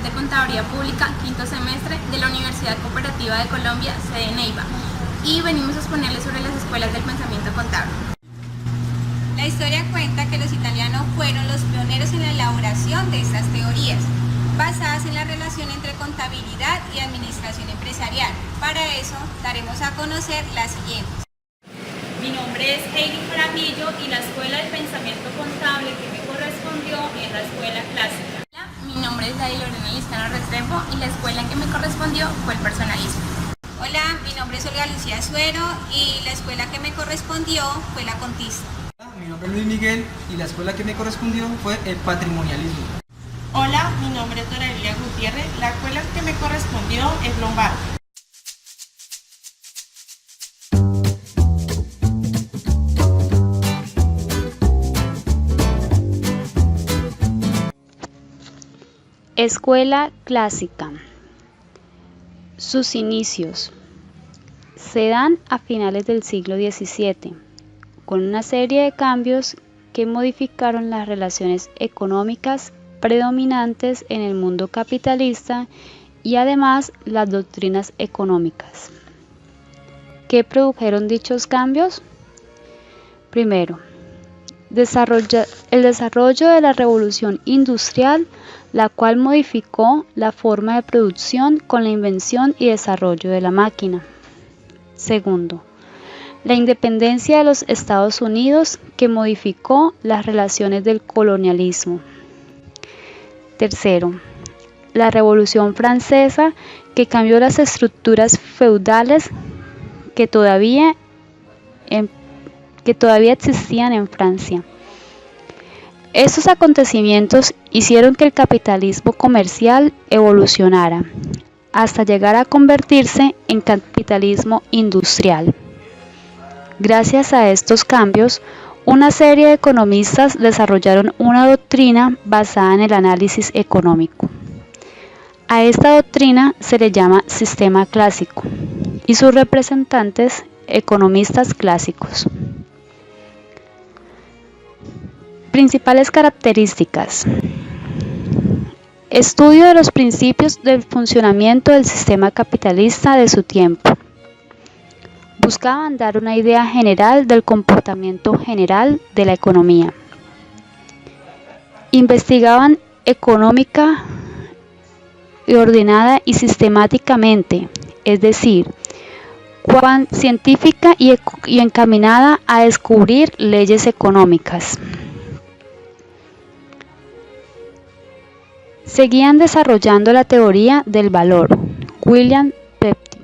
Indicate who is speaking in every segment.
Speaker 1: de Contaduría Pública, quinto semestre de la Universidad Cooperativa de Colombia, sede Neiva, y venimos a exponerles sobre las escuelas del pensamiento contable.
Speaker 2: La historia cuenta que los italianos fueron los pioneros en la elaboración de estas teorías, basadas en la relación entre contabilidad y administración empresarial. Para eso, daremos a conocer las siguientes.
Speaker 3: Mi nombre es Heidi Jaramillo y la escuela del pensamiento contable que me correspondió es la escuela clásica.
Speaker 1: Hola, mi nombre es David Lorena Liscano Restrepo y la escuela que me correspondió fue el personalismo.
Speaker 2: Hola, mi nombre es Olga Lucía Suero y la escuela que me correspondió fue la contista.
Speaker 4: Mi nombre es Luis Miguel y la escuela que me correspondió fue el patrimonialismo.
Speaker 5: Hola, mi nombre es Dora Elia Gutiérrez, la escuela que me correspondió es Lombardo.
Speaker 6: Escuela clásica. Sus inicios se dan a finales del siglo XVII, con una serie de cambios que modificaron las relaciones económicas predominantes en el mundo capitalista y además las doctrinas económicas. ¿Qué produjeron dichos cambios? Primero, el desarrollo de la revolución industrial, la cual modificó la forma de producción con la invención y desarrollo de la máquina. Segundo, la independencia de los Estados Unidos, que modificó las relaciones del colonialismo. Tercero, la Revolución Francesa, que cambió las estructuras feudales que todavía existían en Francia. Estos acontecimientos hicieron que el capitalismo comercial evolucionara, hasta llegar a convertirse en capitalismo industrial. Gracias a estos cambios, una serie de economistas desarrollaron una doctrina basada en el análisis económico. A esta doctrina se le llama sistema clásico y sus representantes economistas clásicos. Principales características. Estudio de los principios del funcionamiento del sistema capitalista de su tiempo. Buscaban dar una idea general del comportamiento general de la economía. Investigaban económica y ordenada y sistemáticamente, es decir, científica y encaminada a descubrir leyes económicas. Seguían desarrollando la teoría del valor, William Pepti.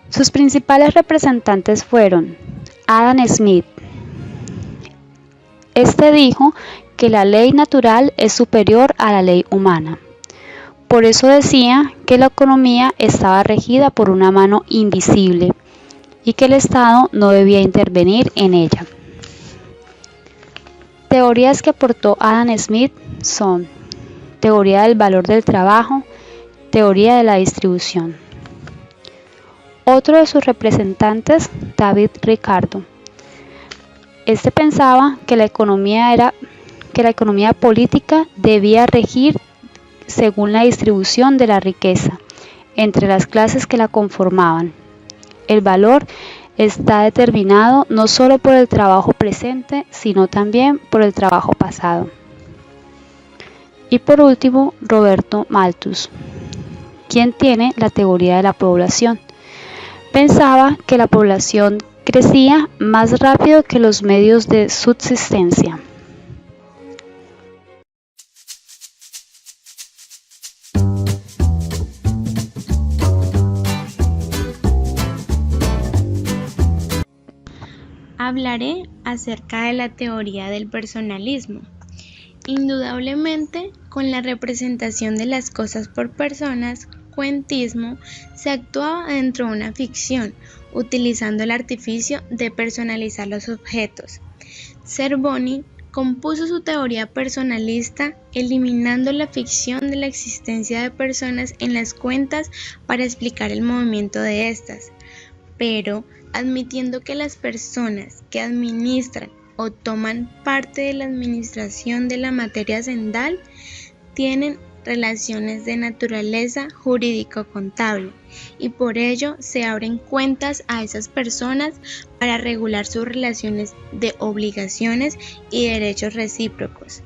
Speaker 6: Sus principales representantes fueron Adam Smith. Este dijo que la ley natural es superior a la ley humana. Por eso decía que la economía estaba regida por una mano invisible y que el Estado no debía intervenir en ella. Teorías que aportó Adam Smith son teoría del valor del trabajo, teoría de la distribución. Otro de sus representantes, David Ricardo. Este pensaba que la economía política debía regir según la distribución de la riqueza entre las clases que la conformaban. El valor está determinado no solo por el trabajo presente, sino también por el trabajo pasado. Y por último, Roberto Malthus, quien tiene la teoría de la población. Pensaba que la población crecía más rápido que los medios de subsistencia.
Speaker 7: Hablaré acerca de la teoría del personalismo. Indudablemente, con la representación de las cosas por personas, cuentismo, se actuaba dentro de una ficción, utilizando el artificio de personalizar los objetos. Cervoni compuso su teoría personalista, eliminando la ficción de la existencia de personas en las cuentas para explicar el movimiento de estas, pero admitiendo que las personas que administran o toman parte de la administración de la materia sendal tienen relaciones de naturaleza jurídico-contable y por ello se abren cuentas a esas personas para regular sus relaciones de obligaciones y derechos recíprocos.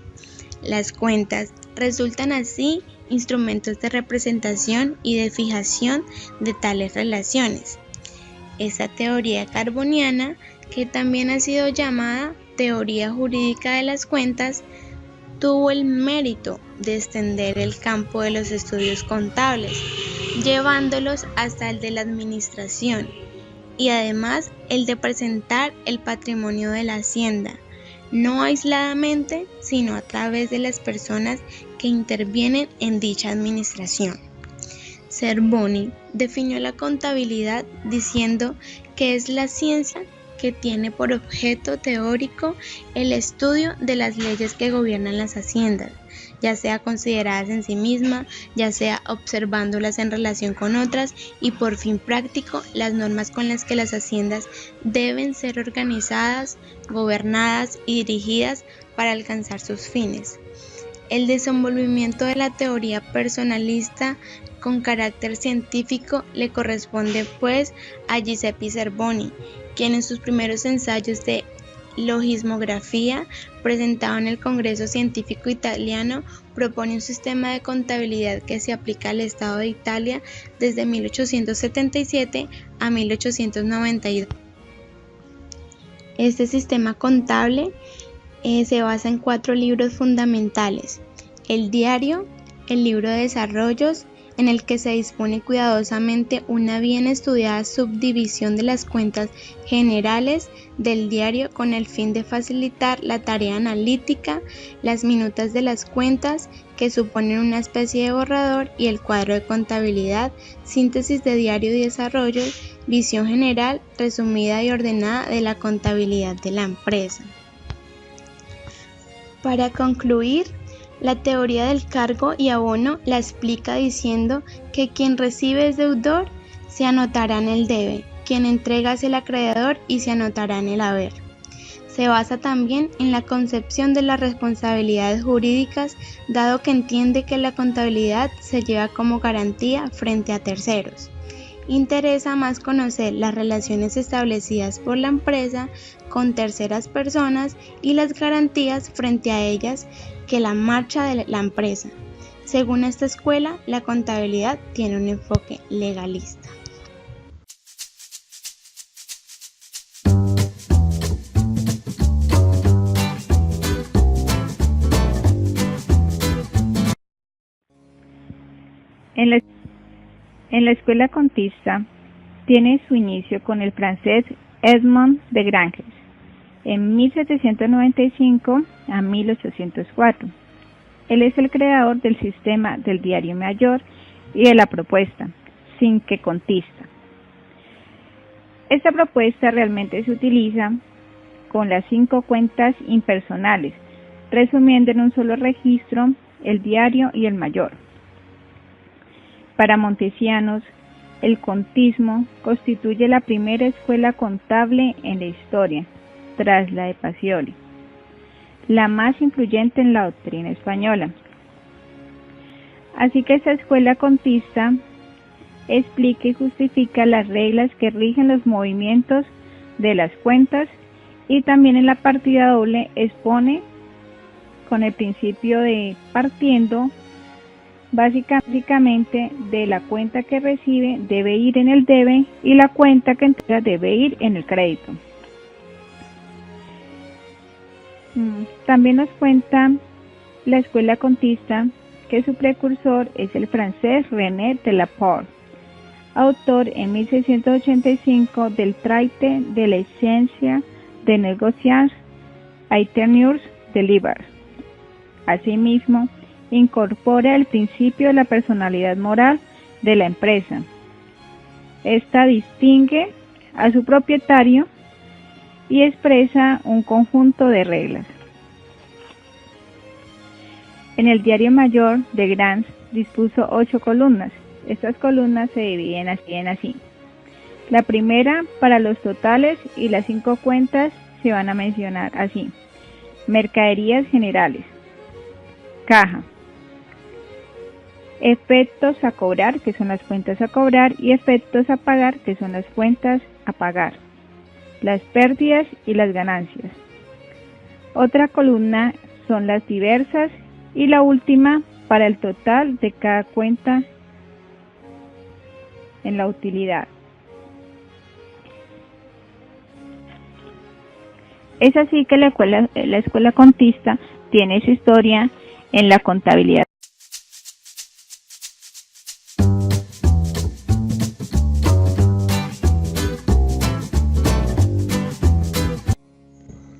Speaker 7: Las cuentas resultan así instrumentos de representación y de fijación de tales relaciones. Esta teoría carboniana, que también ha sido llamada teoría jurídica de las cuentas, tuvo el mérito de extender el campo de los estudios contables, llevándolos hasta el de la administración y además el de presentar el patrimonio de la hacienda, no aisladamente, sino a través de las personas que intervienen en dicha administración. Zerboni definió la contabilidad diciendo que es la ciencia que tiene por objeto teórico el estudio de las leyes que gobiernan las haciendas, ya sea consideradas en sí mismas, ya sea observándolas en relación con otras y por fin práctico las normas con las que las haciendas deben ser organizadas, gobernadas y dirigidas para alcanzar sus fines. El desenvolvimiento de la teoría personalista con carácter científico le corresponde pues a Giuseppe Zerboni, quien en sus primeros ensayos de logismografía presentado en el Congreso Científico Italiano propone un sistema de contabilidad que se aplica al Estado de Italia desde 1877 a 1892. Este sistema contable se basa en 4 libros fundamentales: el diario, el libro de desarrollos, en el que se dispone cuidadosamente una bien estudiada subdivisión de las cuentas generales del diario con el fin de facilitar la tarea analítica, las minutas de las cuentas, que suponen una especie de borrador, y el cuadro de contabilidad, síntesis de diario y desarrollo, visión general, resumida y ordenada de la contabilidad de la empresa. Para concluir, la teoría del cargo y abono la explica diciendo que quien recibe es deudor, se anotará en el debe, quien entrega es el acreedor y se anotará en el haber. Se basa también en la concepción de las responsabilidades jurídicas, dado que entiende que la contabilidad se lleva como garantía frente a terceros. Interesa más conocer las relaciones establecidas por la empresa con terceras personas y las garantías frente a ellas que la marcha de la empresa. Según esta escuela, la contabilidad tiene un enfoque legalista.
Speaker 8: En la escuela contista tiene su inicio con el francés Edmond de Granges en 1795 a 1804. Él es el creador del sistema del diario mayor y de la propuesta cinque contista. Esta propuesta realmente se utiliza con las 5 cuentas impersonales, resumiendo en un solo registro el diario y el mayor. Para Montesinos, el contismo constituye la primera escuela contable en la historia, tras la de Pacioli, la más influyente en la doctrina española. Así que esta escuela contista explica y justifica las reglas que rigen los movimientos de las cuentas y también en la partida doble expone con el principio de partiendo básicamente de la cuenta que recibe debe ir en el debe y la cuenta que entrega debe ir en el crédito. También nos cuenta la escuela contista que su precursor es el francés René de la Porte, autor en 1685 del Traité de la ciencia de negociar et tenir de libre. Asimismo, incorpora el principio de la personalidad moral de la empresa. Esta distingue a su propietario y expresa un conjunto de reglas. En el diario mayor de Granges dispuso 8 columnas. Estas columnas se dividen así. La primera para los totales y las 5 cuentas se van a mencionar así: mercaderías generales, caja, efectos a cobrar, que son las cuentas a cobrar, y efectos a pagar, que son las cuentas a pagar, las pérdidas y las ganancias. Otra columna son las diversas y la última para el total de cada cuenta en la utilidad. Es así que la escuela contista tiene su historia en la contabilidad.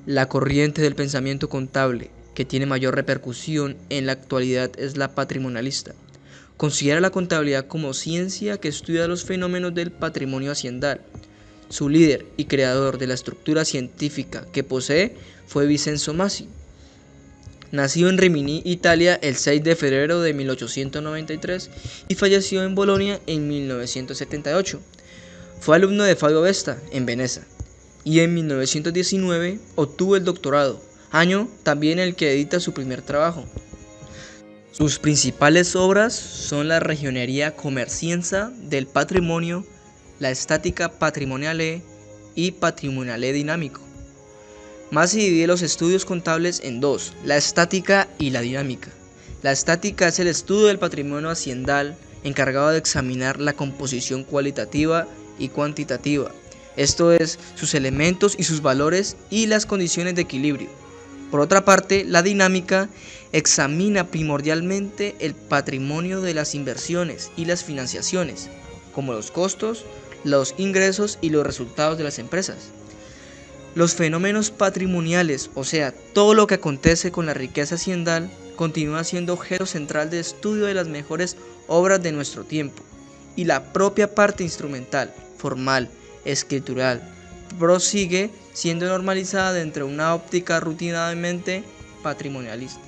Speaker 9: La corriente del pensamiento contable que tiene mayor repercusión en la actualidad es la patrimonialista. Considera la contabilidad como ciencia que estudia los fenómenos del patrimonio haciendal. Su líder y creador de la estructura científica que posee fue Vincenzo Masi. Nacido en Rimini, Italia, el 6 de febrero de 1893 y falleció en Bolonia en 1978. Fue alumno de Fabio Vesta en Veneza y en 1919 obtuvo el doctorado, año también en el que edita su primer trabajo. Sus principales obras son la Ragioneria Commercienza del Patrimonio, la Statica Patrimoniale y Patrimoniale Dinamico. Masi divide los estudios contables en dos, la estática y la dinámica. La estática es el estudio del patrimonio haciendal encargado de examinar la composición cualitativa y cuantitativa, esto es, sus elementos y sus valores y las condiciones de equilibrio. Por otra parte, la dinámica examina primordialmente el patrimonio de las inversiones y las financiaciones, como los costos, los ingresos y los resultados de las empresas. Los fenómenos patrimoniales, o sea, todo lo que acontece con la riqueza haciendal, continúa siendo objeto central de estudio de las mejores obras de nuestro tiempo, y la propia parte instrumental, formal, escritural, prosigue siendo normalizada dentro de una óptica rutinariamente patrimonialista.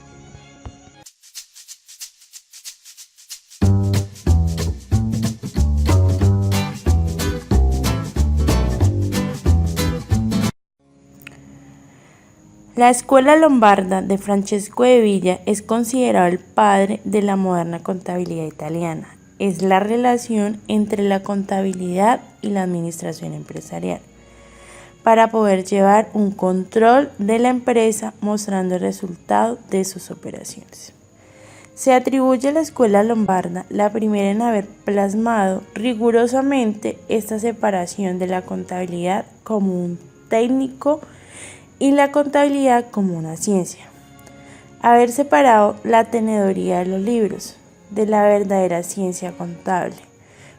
Speaker 5: La escuela lombarda de Francesco de Villa es considerado el padre de la moderna contabilidad italiana. Es la relación entre la contabilidad y la administración empresarial, para poder llevar un control de la empresa mostrando el resultado de sus operaciones. Se atribuye a la escuela lombarda la primera en haber plasmado rigurosamente esta separación de la contabilidad como un técnico y la contabilidad como una ciencia. Haber separado la tenedoría de los libros de la verdadera ciencia contable,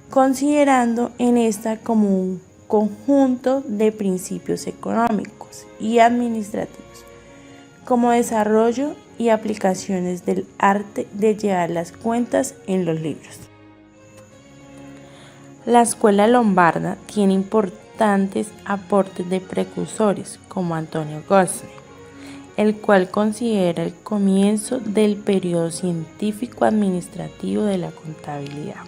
Speaker 5: considerando en esta como un conjunto de principios económicos y administrativos, como desarrollo y aplicaciones del arte de llevar las cuentas en los libros. La escuela lombarda tiene importantes aportes de precursores como Antonio Gosne, el cual considera el comienzo del periodo científico-administrativo de la contabilidad.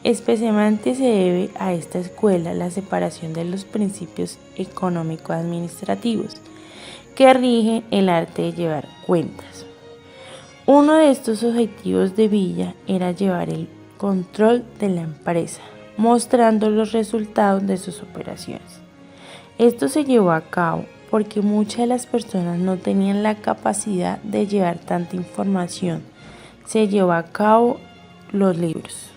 Speaker 5: Especialmente se debe a esta escuela la separación de los principios económico-administrativos que rigen el arte de llevar cuentas. Uno de estos objetivos de Villa era llevar el control de la empresa, mostrando los resultados de sus operaciones. Esto se llevó a cabo porque muchas de las personas no tenían la capacidad de llevar tanta información. Se llevó a cabo los libros.